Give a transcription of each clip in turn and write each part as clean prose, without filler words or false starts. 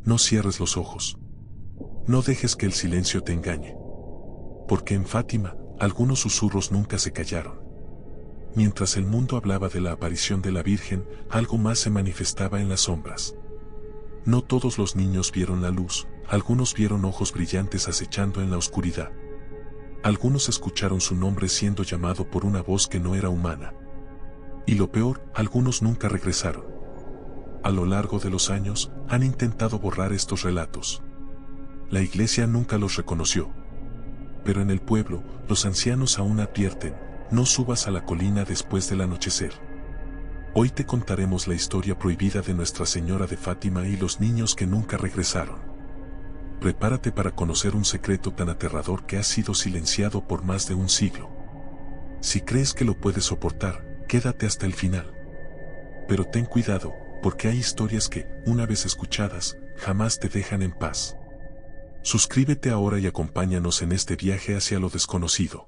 No cierres los ojos. No dejes que el silencio te engañe. Porque en Fátima, algunos susurros nunca se callaron. Mientras el mundo hablaba de la aparición de la Virgen, algo más se manifestaba en las sombras. No todos los niños vieron la luz, algunos vieron ojos brillantes acechando en la oscuridad. Algunos escucharon su nombre siendo llamado por una voz que no era humana. Y lo peor, algunos nunca regresaron. A lo largo de los años, han intentado borrar estos relatos. La iglesia nunca los reconoció. Pero en el pueblo, los ancianos aún advierten: no subas a la colina después del anochecer. Hoy te contaremos la historia prohibida de Nuestra Señora de Fátima y los niños que nunca regresaron. Prepárate para conocer un secreto tan aterrador que ha sido silenciado por más de un siglo. Si crees que lo puedes soportar, quédate hasta el final. Pero ten cuidado, porque hay historias que, una vez escuchadas, jamás te dejan en paz. Suscríbete ahora y acompáñanos en este viaje hacia lo desconocido.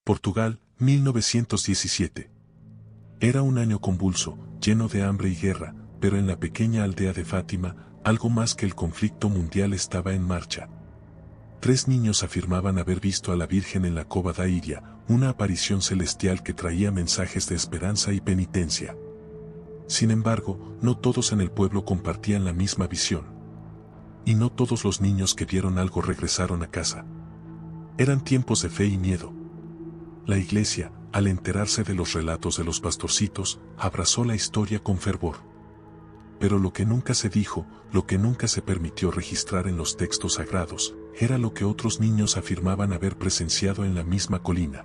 Portugal, 1917. Era un año convulso, lleno de hambre y guerra, pero en la pequeña aldea de Fátima, algo más que el conflicto mundial estaba en marcha. 3 niños afirmaban haber visto a la Virgen en la Cova da Iria, una aparición celestial que traía mensajes de esperanza y penitencia. Sin embargo, no todos en el pueblo compartían la misma visión. Y no todos los niños que vieron algo regresaron a casa. Eran tiempos de fe y miedo. La iglesia, al enterarse de los relatos de los pastorcitos, abrazó la historia con fervor. Pero lo que nunca se dijo, lo que nunca se permitió registrar en los textos sagrados, era lo que otros niños afirmaban haber presenciado en la misma colina.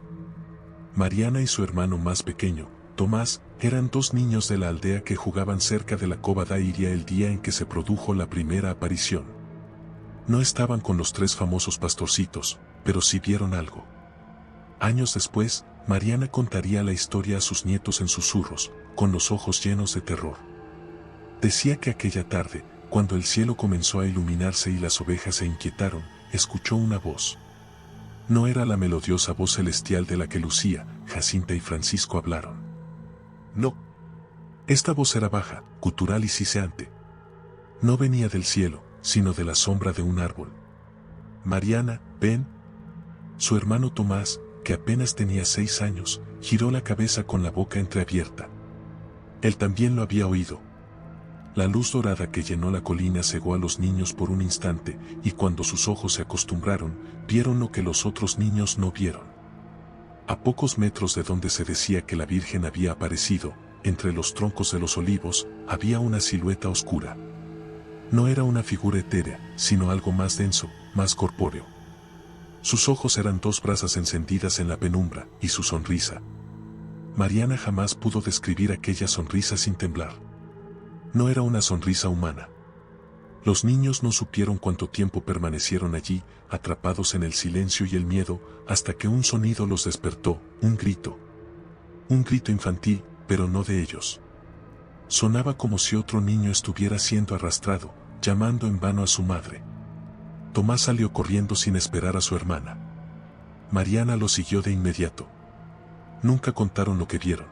Mariana y su hermano más pequeño, Tomás, eran 2 niños de la aldea que jugaban cerca de la Cova da Iria el día en que se produjo la primera aparición. No estaban con los 3 famosos pastorcitos, pero sí vieron algo. Años después, Mariana contaría la historia a sus nietos en susurros, con los ojos llenos de terror. Decía que aquella tarde, cuando el cielo comenzó a iluminarse y las ovejas se inquietaron, escuchó una voz. No era la melodiosa voz celestial de la que Lucía, Jacinta y Francisco hablaron. No. Esta voz era baja, gutural y siseante. No venía del cielo, sino de la sombra de un árbol. Mariana, ven. Su hermano Tomás, que apenas tenía 6 años, giró la cabeza con la boca entreabierta. Él también lo había oído. La luz dorada que llenó la colina cegó a los niños por un instante, y cuando sus ojos se acostumbraron, vieron lo que los otros niños no vieron. A pocos metros de donde se decía que la Virgen había aparecido, entre los troncos de los olivos, había una silueta oscura. No era una figura etérea, sino algo más denso, más corpóreo. Sus ojos eran 2 brasas encendidas en la penumbra, y su sonrisa. Mariana jamás pudo describir aquella sonrisa sin temblar. No era una sonrisa humana. Los niños no supieron cuánto tiempo permanecieron allí, atrapados en el silencio y el miedo, hasta que un sonido los despertó, un grito. Un grito infantil, pero no de ellos. Sonaba como si otro niño estuviera siendo arrastrado, llamando en vano a su madre. Tomás salió corriendo sin esperar a su hermana. Mariana lo siguió de inmediato. Nunca contaron lo que vieron.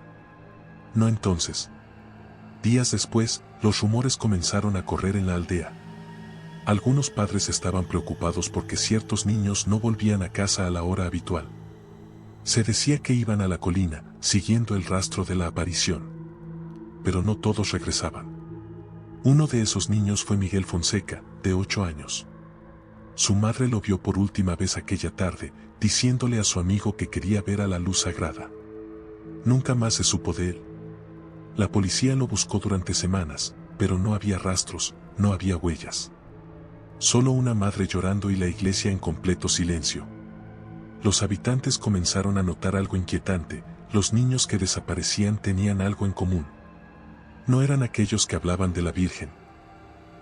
No entonces. Días después, los rumores comenzaron a correr en la aldea. Algunos padres estaban preocupados porque ciertos niños no volvían a casa a la hora habitual. Se decía que iban a la colina, siguiendo el rastro de la aparición. Pero no todos regresaban. Uno de esos niños fue Miguel Fonseca, de 8 años. Su madre lo vio por última vez aquella tarde, diciéndole a su amigo que quería ver a la luz sagrada. Nunca más se supo de él. La policía lo buscó durante semanas, pero no había rastros, no había huellas. Solo una madre llorando y la iglesia en completo silencio. Los habitantes comenzaron a notar algo inquietante: los niños que desaparecían tenían algo en común. No eran aquellos que hablaban de la Virgen.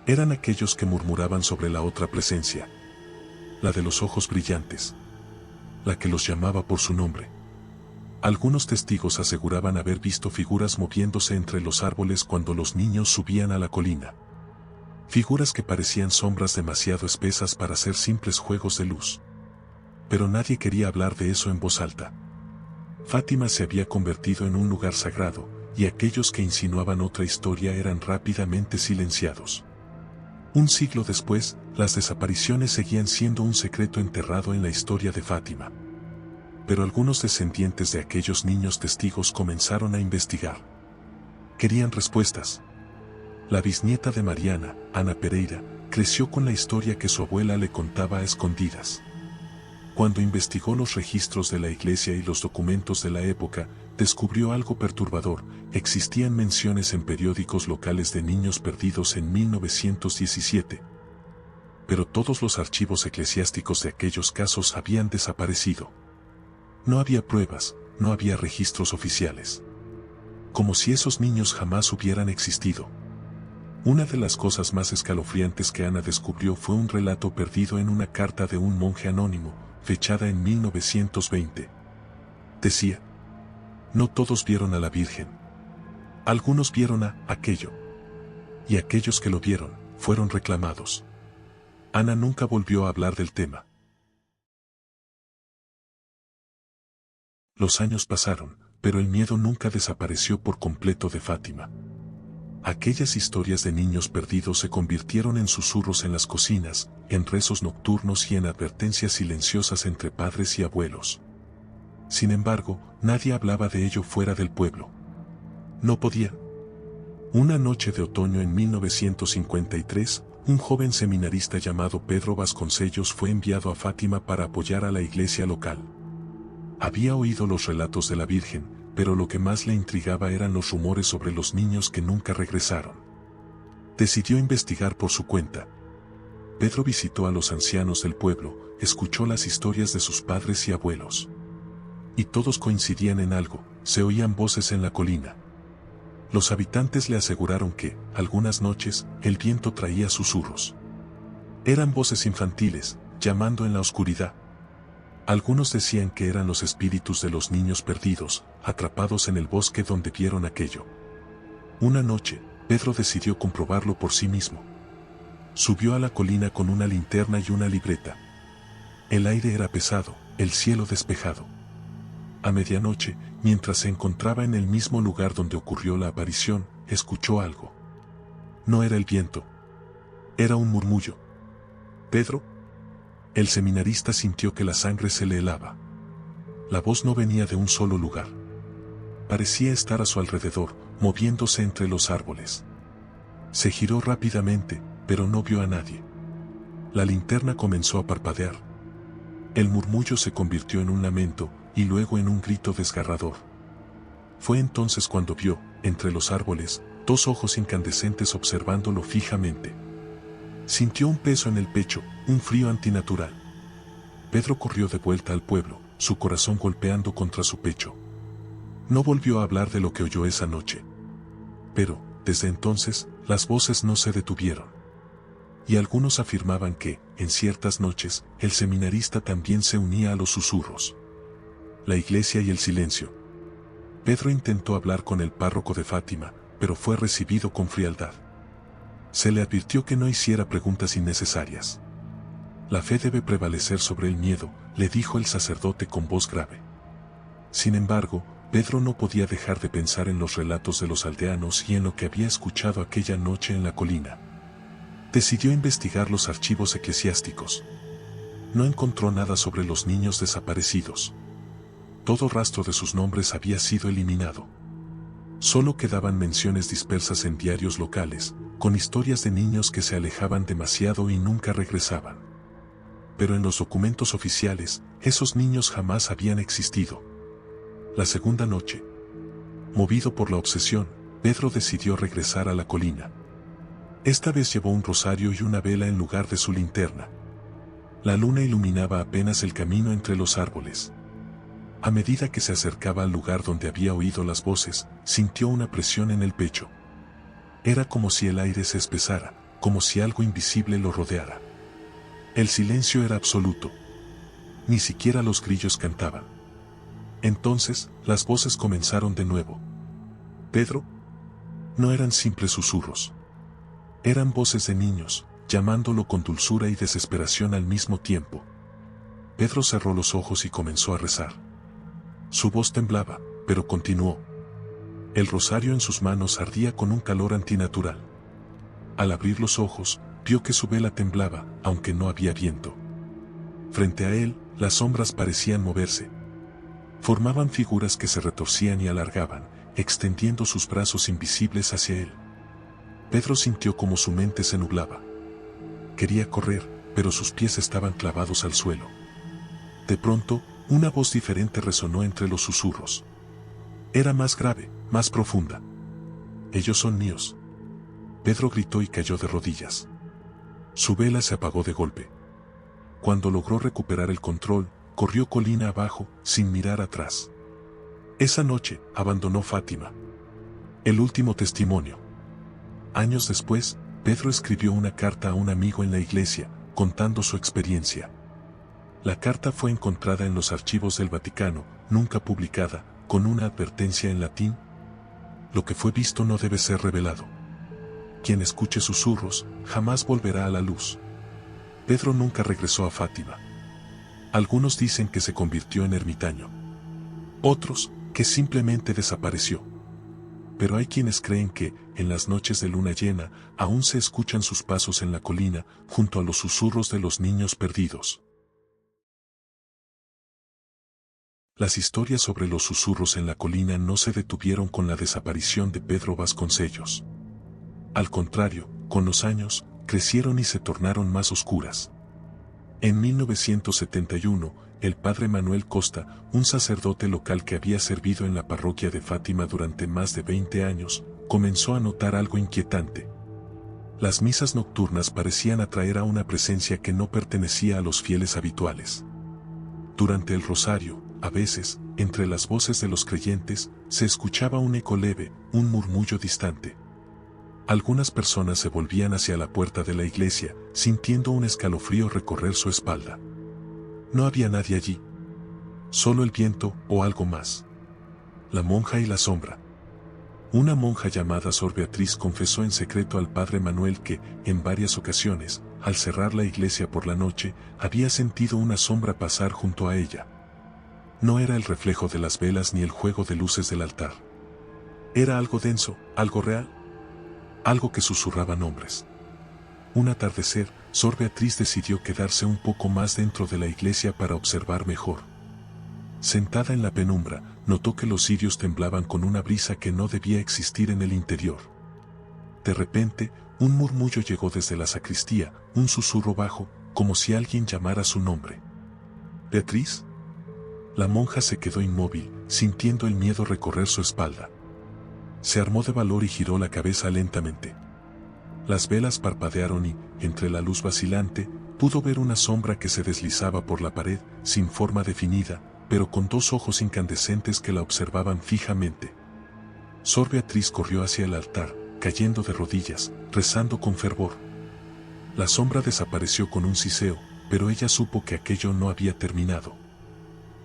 Eran aquellos que murmuraban sobre la otra presencia. La de los ojos brillantes. La que los llamaba por su nombre. Algunos testigos aseguraban haber visto figuras moviéndose entre los árboles cuando los niños subían a la colina. Figuras que parecían sombras demasiado espesas para ser simples juegos de luz. Pero nadie quería hablar de eso en voz alta. Fátima se había convertido en un lugar sagrado, y aquellos que insinuaban otra historia eran rápidamente silenciados. Un siglo después, las desapariciones seguían siendo un secreto enterrado en la historia de Fátima. Pero algunos descendientes de aquellos niños testigos comenzaron a investigar. Querían respuestas. La bisnieta de Mariana, Ana Pereira, creció con la historia que su abuela le contaba a escondidas. Cuando investigó los registros de la iglesia y los documentos de la época, descubrió algo perturbador: existían menciones en periódicos locales de niños perdidos en 1917. Pero todos los archivos eclesiásticos de aquellos casos habían desaparecido. No había pruebas, no había registros oficiales. Como si esos niños jamás hubieran existido. Una de las cosas más escalofriantes que Ana descubrió fue un relato perdido en una carta de un monje anónimo, fechada en 1920. Decía: no todos vieron a la Virgen. Algunos vieron a aquello. Y aquellos que lo vieron, fueron reclamados. Ana nunca volvió a hablar del tema. Los años pasaron, pero el miedo nunca desapareció por completo de Fátima. Aquellas historias de niños perdidos se convirtieron en susurros en las cocinas, en rezos nocturnos y en advertencias silenciosas entre padres y abuelos. Sin embargo, nadie hablaba de ello fuera del pueblo. No podía. Una noche de otoño en 1953, un joven seminarista llamado Pedro Vasconcellos fue enviado a Fátima para apoyar a la iglesia local. Había oído los relatos de la Virgen, pero lo que más le intrigaba eran los rumores sobre los niños que nunca regresaron. Decidió investigar por su cuenta. Pedro visitó a los ancianos del pueblo, escuchó las historias de sus padres y abuelos. Y todos coincidían en algo: se oían voces en la colina. Los habitantes le aseguraron que, algunas noches, el viento traía susurros. Eran voces infantiles, llamando en la oscuridad. Algunos decían que eran los espíritus de los niños perdidos, atrapados en el bosque donde vieron aquello. Una noche, Pedro decidió comprobarlo por sí mismo. Subió a la colina con una linterna y una libreta. El aire era pesado, el cielo despejado. A medianoche, mientras se encontraba en el mismo lugar donde ocurrió la aparición, escuchó algo. No era el viento. Era un murmullo. «¿Pedro?». El seminarista sintió que la sangre se le helaba. La voz no venía de un solo lugar. Parecía estar a su alrededor, moviéndose entre los árboles. Se giró rápidamente, pero no vio a nadie. La linterna comenzó a parpadear. El murmullo se convirtió en un lamento, y luego en un grito desgarrador. Fue entonces cuando vio, entre los árboles, dos ojos incandescentes observándolo fijamente. Sintió un peso en el pecho, un frío antinatural. Pedro corrió de vuelta al pueblo, su corazón golpeando contra su pecho. No volvió a hablar de lo que oyó esa noche. Pero, desde entonces, las voces no se detuvieron. Y algunos afirmaban que, en ciertas noches, el seminarista también se unía a los susurros. La iglesia y el silencio. Pedro intentó hablar con el párroco de Fátima, pero fue recibido con frialdad. Se le advirtió que no hiciera preguntas innecesarias. La fe debe prevalecer sobre el miedo, le dijo el sacerdote con voz grave. Sin embargo, Pedro no podía dejar de pensar en los relatos de los aldeanos y en lo que había escuchado aquella noche en la colina. Decidió investigar los archivos eclesiásticos. No encontró nada sobre los niños desaparecidos. Todo rastro de sus nombres había sido eliminado. Solo quedaban menciones dispersas en diarios locales, con historias de niños que se alejaban demasiado y nunca regresaban. Pero en los documentos oficiales, esos niños jamás habían existido. La segunda noche, movido por la obsesión, Pedro decidió regresar a la colina. Esta vez llevó un rosario y una vela en lugar de su linterna. La luna iluminaba apenas el camino entre los árboles. A medida que se acercaba al lugar donde había oído las voces, sintió una presión en el pecho. Era como si el aire se espesara, como si algo invisible lo rodeara. El silencio era absoluto. Ni siquiera los grillos cantaban. Entonces, las voces comenzaron de nuevo. «Pedro». No eran simples susurros. Eran voces de niños, llamándolo con dulzura y desesperación al mismo tiempo. Pedro cerró los ojos y comenzó a rezar. Su voz temblaba, pero continuó. El rosario en sus manos ardía con un calor antinatural. Al abrir los ojos, vio que su vela temblaba, aunque no había viento. Frente a él, las sombras parecían moverse. Formaban figuras que se retorcían y alargaban, extendiendo sus brazos invisibles hacia él. Pedro sintió como su mente se nublaba. Quería correr, pero sus pies estaban clavados al suelo. De pronto, una voz diferente resonó entre los susurros. Era más grave, más profunda. «Ellos son míos». Pedro gritó y cayó de rodillas. Su vela se apagó de golpe. Cuando logró recuperar el control, corrió colina abajo, sin mirar atrás. Esa noche, abandonó Fátima. El último testimonio. Años después, Pedro escribió una carta a un amigo en la iglesia, contando su experiencia. La carta fue encontrada en los archivos del Vaticano, nunca publicada, con una advertencia en latín: lo que fue visto no debe ser revelado. Quien escuche susurros, jamás volverá a la luz. Pedro nunca regresó a Fátima. Algunos dicen que se convirtió en ermitaño. Otros, que simplemente desapareció. Pero hay quienes creen que, en las noches de luna llena, aún se escuchan sus pasos en la colina, junto a los susurros de los niños perdidos. Las historias sobre los susurros en la colina no se detuvieron con la desaparición de Pedro Vasconcellos. Al contrario, con los años, crecieron y se tornaron más oscuras. En 1971, el padre Manuel Costa, un sacerdote local que había servido en la parroquia de Fátima durante más de 20 años, comenzó a notar algo inquietante. Las misas nocturnas parecían atraer a una presencia que no pertenecía a los fieles habituales. Durante el rosario, a veces, entre las voces de los creyentes, se escuchaba un eco leve, un murmullo distante. Algunas personas se volvían hacia la puerta de la iglesia, sintiendo un escalofrío recorrer su espalda. No había nadie allí. Solo el viento, o algo más. La monja y la sombra. Una monja llamada Sor Beatriz confesó en secreto al padre Manuel que, en varias ocasiones, al cerrar la iglesia por la noche, había sentido una sombra pasar junto a ella. No era el reflejo de las velas ni el juego de luces del altar. Era algo denso, algo real. Algo que susurraba nombres. Un atardecer, Sor Beatriz decidió quedarse un poco más dentro de la iglesia para observar mejor. Sentada en la penumbra, notó que los cirios temblaban con una brisa que no debía existir en el interior. De repente, un murmullo llegó desde la sacristía, un susurro bajo, como si alguien llamara su nombre. «¿Beatriz?». La monja se quedó inmóvil, sintiendo el miedo recorrer su espalda. Se armó de valor y giró la cabeza lentamente. Las velas parpadearon y, entre la luz vacilante, pudo ver una sombra que se deslizaba por la pared, sin forma definida, pero con dos ojos incandescentes que la observaban fijamente. Sor Beatriz corrió hacia el altar, cayendo de rodillas, rezando con fervor. La sombra desapareció con un siseo, pero ella supo que aquello no había terminado.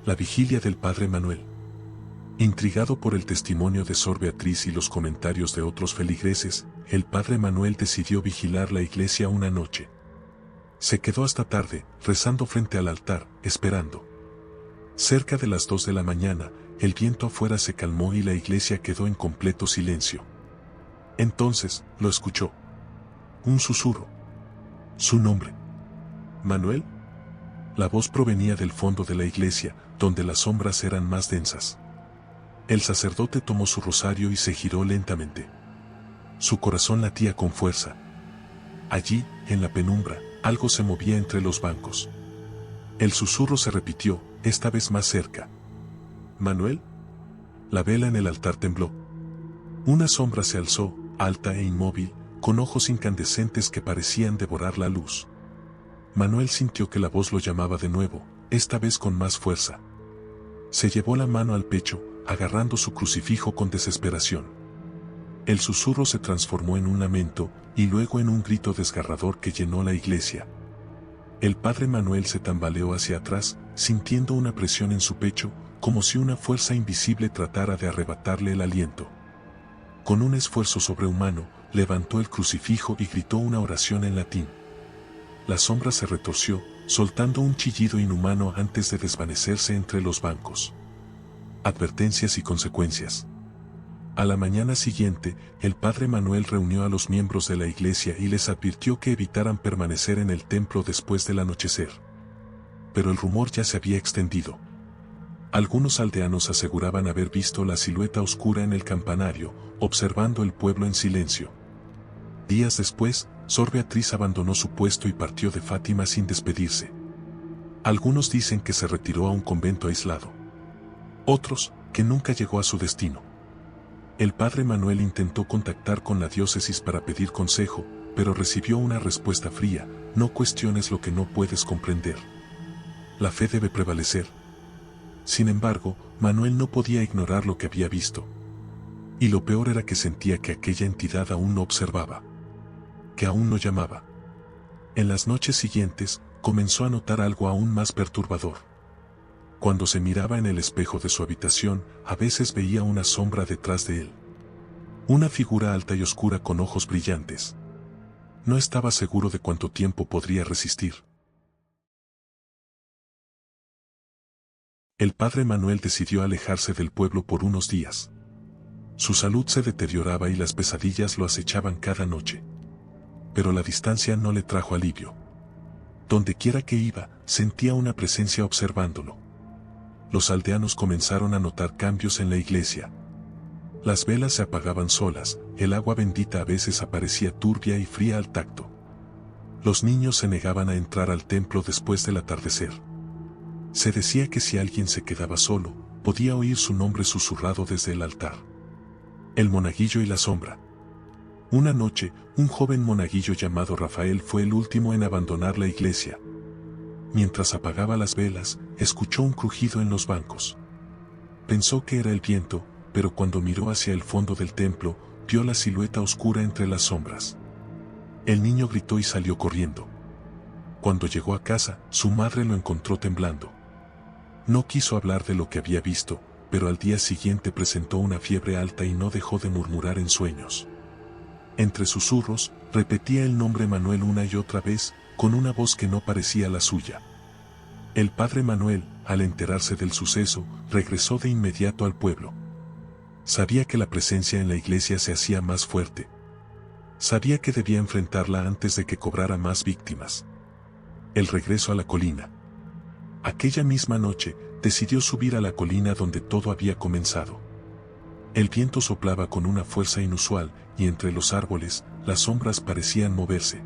La vigilia del padre Manuel. Intrigado por el testimonio de Sor Beatriz y los comentarios de otros feligreses, el padre Manuel decidió vigilar la iglesia una noche. Se quedó hasta tarde, rezando frente al altar, esperando. Cerca de las 2 de la mañana, el viento afuera se calmó y la iglesia quedó en completo silencio. Entonces, lo escuchó. Un susurro. Su nombre. ¿Manuel? La voz provenía del fondo de la iglesia, donde las sombras eran más densas. El sacerdote tomó su rosario y se giró lentamente. Su corazón latía con fuerza. Allí, en la penumbra, algo se movía entre los bancos. El susurro se repitió, esta vez más cerca. ¿Manuel? La vela en el altar tembló. Una sombra se alzó, alta e inmóvil, con ojos incandescentes que parecían devorar la luz. Manuel sintió que la voz lo llamaba de nuevo, esta vez con más fuerza. Se llevó la mano al pecho, agarrando su crucifijo con desesperación. El susurro se transformó en un lamento, y luego en un grito desgarrador que llenó la iglesia. El padre Manuel se tambaleó hacia atrás, sintiendo una presión en su pecho, como si una fuerza invisible tratara de arrebatarle el aliento. Con un esfuerzo sobrehumano, levantó el crucifijo y gritó una oración en latín. La sombra se retorció, soltando un chillido inhumano antes de desvanecerse entre los bancos. Advertencias y consecuencias. A la mañana siguiente, el padre Manuel reunió a los miembros de la iglesia y les advirtió que evitaran permanecer en el templo después del anochecer. Pero el rumor ya se había extendido. Algunos aldeanos aseguraban haber visto la silueta oscura en el campanario, observando el pueblo en silencio. Días después, Sor Beatriz abandonó su puesto y partió de Fátima sin despedirse. Algunos dicen que se retiró a un convento aislado. Otros, que nunca llegó a su destino. El padre Manuel intentó contactar con la diócesis para pedir consejo, pero recibió una respuesta fría: no cuestiones lo que no puedes comprender. La fe debe prevalecer. Sin embargo, Manuel no podía ignorar lo que había visto. Y lo peor era que sentía que aquella entidad aún no observaba, que aún no llamaba. En las noches siguientes, comenzó a notar algo aún más perturbador. Cuando se miraba en el espejo de su habitación, a veces veía una sombra detrás de él. Una figura alta y oscura con ojos brillantes. No estaba seguro de cuánto tiempo podría resistir. El padre Manuel decidió alejarse del pueblo por unos días. Su salud se deterioraba y las pesadillas lo acechaban cada noche. Pero la distancia no le trajo alivio. Donde quiera que iba, sentía una presencia observándolo. Los aldeanos comenzaron a notar cambios en la iglesia. Las velas se apagaban solas, el agua bendita a veces aparecía turbia y fría al tacto. Los niños se negaban a entrar al templo después del atardecer. Se decía que si alguien se quedaba solo, podía oír su nombre susurrado desde el altar. El monaguillo y la sombra. Una noche, un joven monaguillo llamado Rafael fue el último en abandonar la iglesia. Mientras apagaba las velas, escuchó un crujido en los bancos. Pensó que era el viento, pero cuando miró hacia el fondo del templo, vio la silueta oscura entre las sombras. El niño gritó y salió corriendo. Cuando llegó a casa, su madre lo encontró temblando. No quiso hablar de lo que había visto, pero al día siguiente presentó una fiebre alta y no dejó de murmurar en sueños. Entre susurros, repetía el nombre Manuel una y otra vez, con una voz que no parecía la suya. El padre Manuel, al enterarse del suceso, regresó de inmediato al pueblo. Sabía que la presencia en la iglesia se hacía más fuerte. Sabía que debía enfrentarla antes de que cobrara más víctimas. El regreso a la colina. Aquella misma noche, decidió subir a la colina donde todo había comenzado. El viento soplaba con una fuerza inusual, y entre los árboles, las sombras parecían moverse.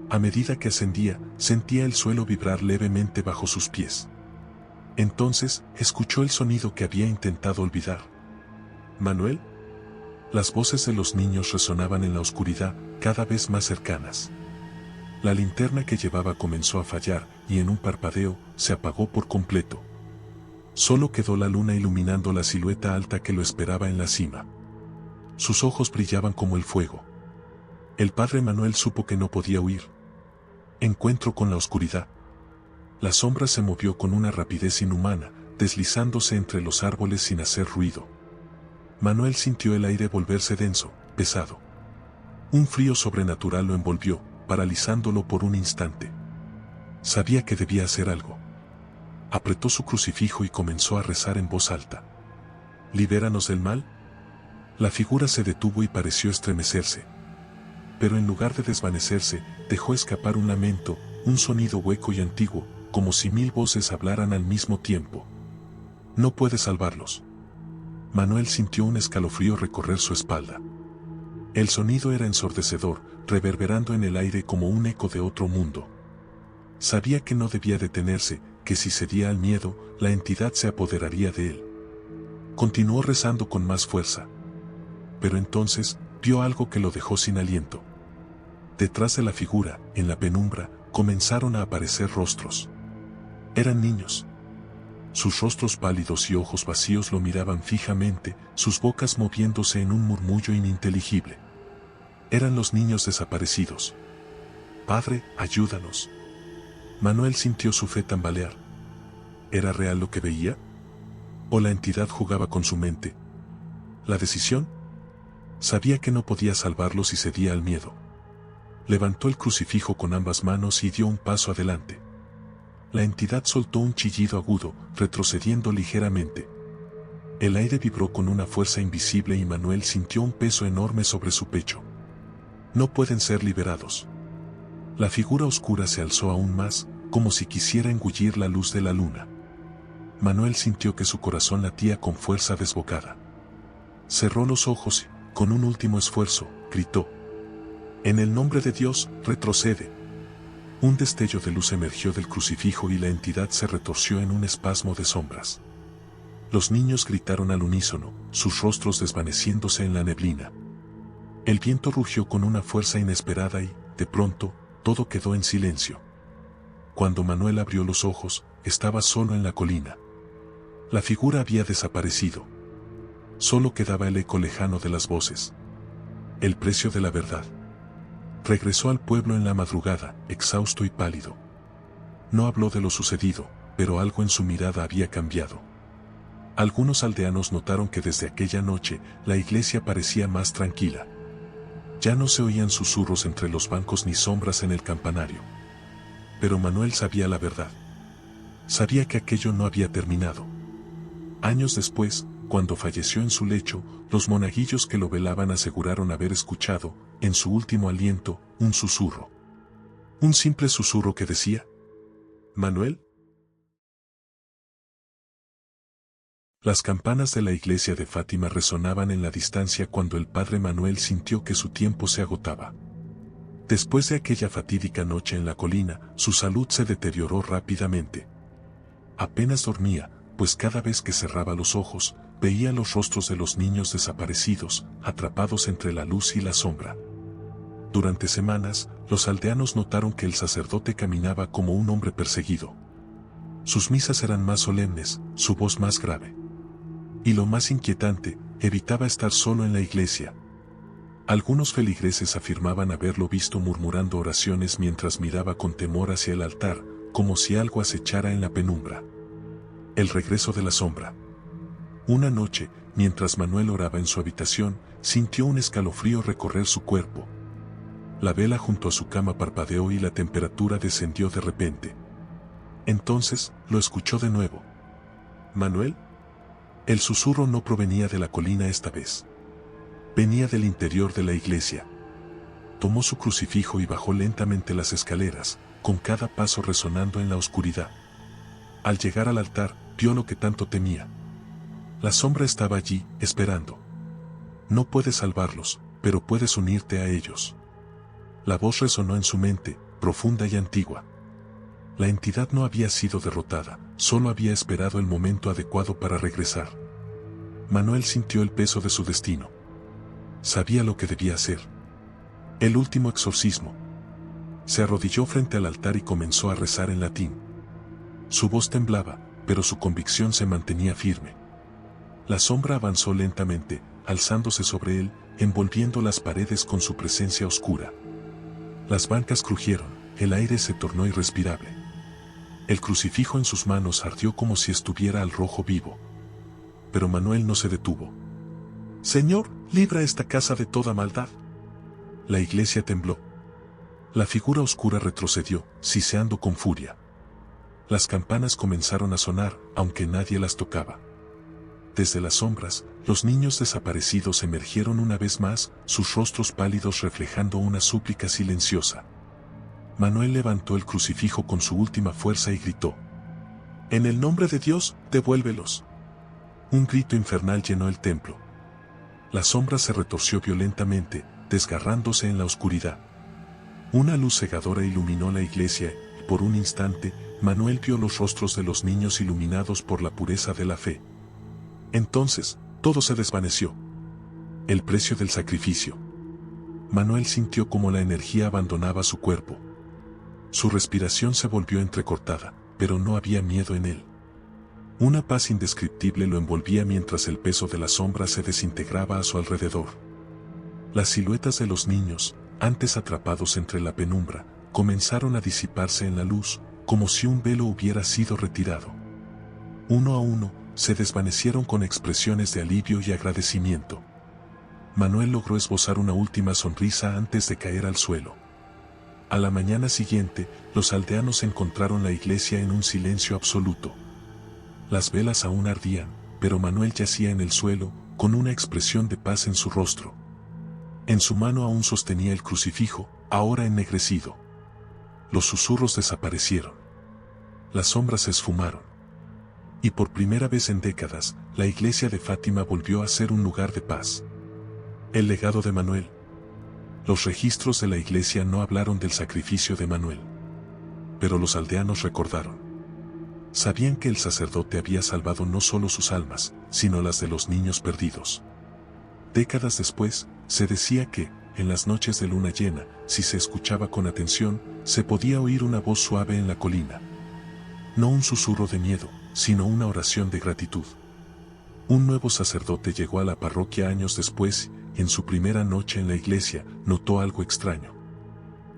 A medida que ascendía, sentía el suelo vibrar levemente bajo sus pies. Entonces, escuchó el sonido que había intentado olvidar. ¿Manuel? Las voces de los niños resonaban en la oscuridad, cada vez más cercanas. La linterna que llevaba comenzó a fallar, y en un parpadeo, se apagó por completo. Solo quedó la luna iluminando la silueta alta que lo esperaba en la cima. Sus ojos brillaban como el fuego. El padre Manuel supo que no podía huir. Encuentro con la oscuridad. La sombra se movió con una rapidez inhumana, deslizándose entre los árboles sin hacer ruido. Manuel sintió el aire volverse denso, pesado. Un frío sobrenatural lo envolvió, paralizándolo por un instante. Sabía que debía hacer algo. Apretó su crucifijo y comenzó a rezar en voz alta. «¿Libéranos del mal?» La figura se detuvo y pareció estremecerse. Pero en lugar de desvanecerse, dejó escapar un lamento, un sonido hueco y antiguo, como si 1000 voces hablaran al mismo tiempo. «No puedes salvarlos». Manuel sintió un escalofrío recorrer su espalda. El sonido era ensordecedor, reverberando en el aire como un eco de otro mundo. Sabía que no debía detenerse, que si cedía al miedo, la entidad se apoderaría de él. Continuó rezando con más fuerza. Pero entonces, vio algo que lo dejó sin aliento. Detrás de la figura, en la penumbra, comenzaron a aparecer rostros. Eran niños. Sus rostros pálidos y ojos vacíos lo miraban fijamente, sus bocas moviéndose en un murmullo ininteligible. Eran los niños desaparecidos. «Padre, ayúdanos». Manuel sintió su fe tambalear. ¿Era real lo que veía? ¿O la entidad jugaba con su mente? La decisión Sabía que no podía salvarlos y cedía al miedo. Levantó el crucifijo con ambas manos y dio un paso adelante. La entidad soltó un chillido agudo, retrocediendo ligeramente. El aire vibró con una fuerza invisible y Manuel sintió un peso enorme sobre su pecho. No pueden ser liberados. La figura oscura se alzó aún más, como si quisiera engullir la luz de la luna. Manuel sintió que su corazón latía con fuerza desbocada. Cerró los ojos y, con un último esfuerzo, gritó: «En el nombre de Dios, retrocede». Un destello de luz emergió del crucifijo y la entidad se retorció en un espasmo de sombras. Los niños gritaron al unísono, sus rostros desvaneciéndose en la neblina. El viento rugió con una fuerza inesperada y, de pronto, todo quedó en silencio. Cuando Manuel abrió los ojos, estaba solo en la colina. La figura había desaparecido. Solo quedaba el eco lejano de las voces. El precio de la verdad. Regresó al pueblo en la madrugada, exhausto y pálido. No habló de lo sucedido, pero algo en su mirada había cambiado. Algunos aldeanos notaron que desde aquella noche, la iglesia parecía más tranquila. Ya no se oían susurros entre los bancos ni sombras en el campanario. Pero Manuel sabía la verdad. Sabía que aquello no había terminado. Años después, cuando falleció en su lecho, los monaguillos que lo velaban aseguraron haber escuchado, en su último aliento, un susurro. Un simple susurro que decía: «¿Manuel?». Las campanas de la iglesia de Fátima resonaban en la distancia cuando el padre Manuel sintió que su tiempo se agotaba. Después de aquella fatídica noche en la colina, su salud se deterioró rápidamente. Apenas dormía, pues cada vez que cerraba los ojos, veía los rostros de los niños desaparecidos, atrapados entre la luz y la sombra. Durante semanas, los aldeanos notaron que el sacerdote caminaba como un hombre perseguido. Sus misas eran más solemnes, su voz más grave. Y lo más inquietante, evitaba estar solo en la iglesia. Algunos feligreses afirmaban haberlo visto murmurando oraciones mientras miraba con temor hacia el altar, como si algo acechara en la penumbra. El regreso de la sombra. Una noche, mientras Manuel oraba en su habitación, sintió un escalofrío recorrer su cuerpo. La vela junto a su cama parpadeó y la temperatura descendió de repente. Entonces, lo escuchó de nuevo. «¿Manuel?». El susurro no provenía de la colina esta vez. Venía del interior de la iglesia. Tomó su crucifijo y bajó lentamente las escaleras, con cada paso resonando en la oscuridad. Al llegar al altar, vio lo que tanto temía. La sombra estaba allí, esperando. No puedes salvarlos, pero puedes unirte a ellos. La voz resonó en su mente, profunda y antigua. La entidad no había sido derrotada, solo había esperado el momento adecuado para regresar. Manuel sintió el peso de su destino. Sabía lo que debía hacer. El último exorcismo. Se arrodilló frente al altar y comenzó a rezar en latín. Su voz temblaba, pero su convicción se mantenía firme. La sombra avanzó lentamente, alzándose sobre él, envolviendo las paredes con su presencia oscura. Las bancas crujieron, el aire se tornó irrespirable. El crucifijo en sus manos ardió como si estuviera al rojo vivo. Pero Manuel no se detuvo. «Señor, libra esta casa de toda maldad». La iglesia tembló. La figura oscura retrocedió, siseando con furia. Las campanas comenzaron a sonar, aunque nadie las tocaba. Desde las sombras, los niños desaparecidos emergieron una vez más, sus rostros pálidos reflejando una súplica silenciosa. Manuel levantó el crucifijo con su última fuerza y gritó: «En el nombre de Dios, devuélvelos». Un grito infernal llenó el templo. La sombra se retorció violentamente, desgarrándose en la oscuridad. Una luz cegadora iluminó la iglesia, y por un instante, Manuel vio los rostros de los niños iluminados por la pureza de la fe. Entonces, todo se desvaneció. El precio del sacrificio. Manuel sintió como la energía abandonaba su cuerpo. Su respiración se volvió entrecortada, pero no había miedo en él. Una paz indescriptible lo envolvía mientras el peso de la sombra se desintegraba a su alrededor. Las siluetas de los niños, antes atrapados entre la penumbra, comenzaron a disiparse en la luz, como si un velo hubiera sido retirado. Uno a uno, se desvanecieron con expresiones de alivio y agradecimiento. Manuel logró esbozar una última sonrisa antes de caer al suelo. A la mañana siguiente, los aldeanos encontraron la iglesia en un silencio absoluto. Las velas aún ardían, pero Manuel yacía en el suelo, con una expresión de paz en su rostro. En su mano aún sostenía el crucifijo, ahora ennegrecido. Los susurros desaparecieron. Las sombras se esfumaron. Y por primera vez en décadas, la iglesia de Fátima volvió a ser un lugar de paz. El legado de Manuel. Los registros de la iglesia no hablaron del sacrificio de Manuel. Pero los aldeanos recordaron. Sabían que el sacerdote había salvado no solo sus almas, sino las de los niños perdidos. Décadas después, se decía que, en las noches de luna llena, si se escuchaba con atención, se podía oír una voz suave en la colina. No un susurro de miedo, sino una oración de gratitud. Un nuevo sacerdote llegó a la parroquia años después, y en su primera noche en la iglesia, notó algo extraño.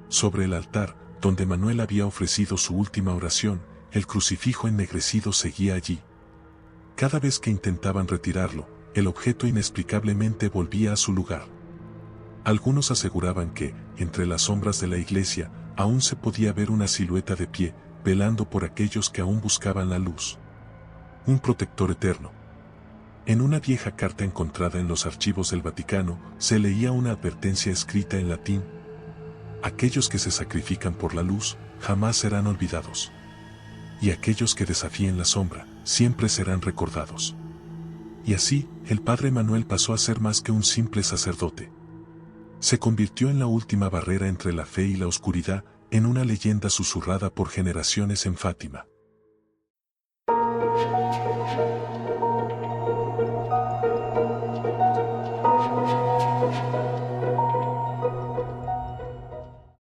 Sobre el altar, donde Manuel había ofrecido su última oración, el crucifijo ennegrecido seguía allí. Cada vez que intentaban retirarlo, el objeto inexplicablemente volvía a su lugar. Algunos aseguraban que, entre las sombras de la iglesia, aún se podía ver una silueta de pie, velando por aquellos que aún buscaban la luz. Un protector eterno. En una vieja carta encontrada en los archivos del Vaticano, se leía una advertencia escrita en latín: aquellos que se sacrifican por la luz, jamás serán olvidados. Y aquellos que desafíen la sombra, siempre serán recordados. Y así, el padre Manuel pasó a ser más que un simple sacerdote. Se convirtió en la última barrera entre la fe y la oscuridad, en una leyenda susurrada por generaciones en Fátima.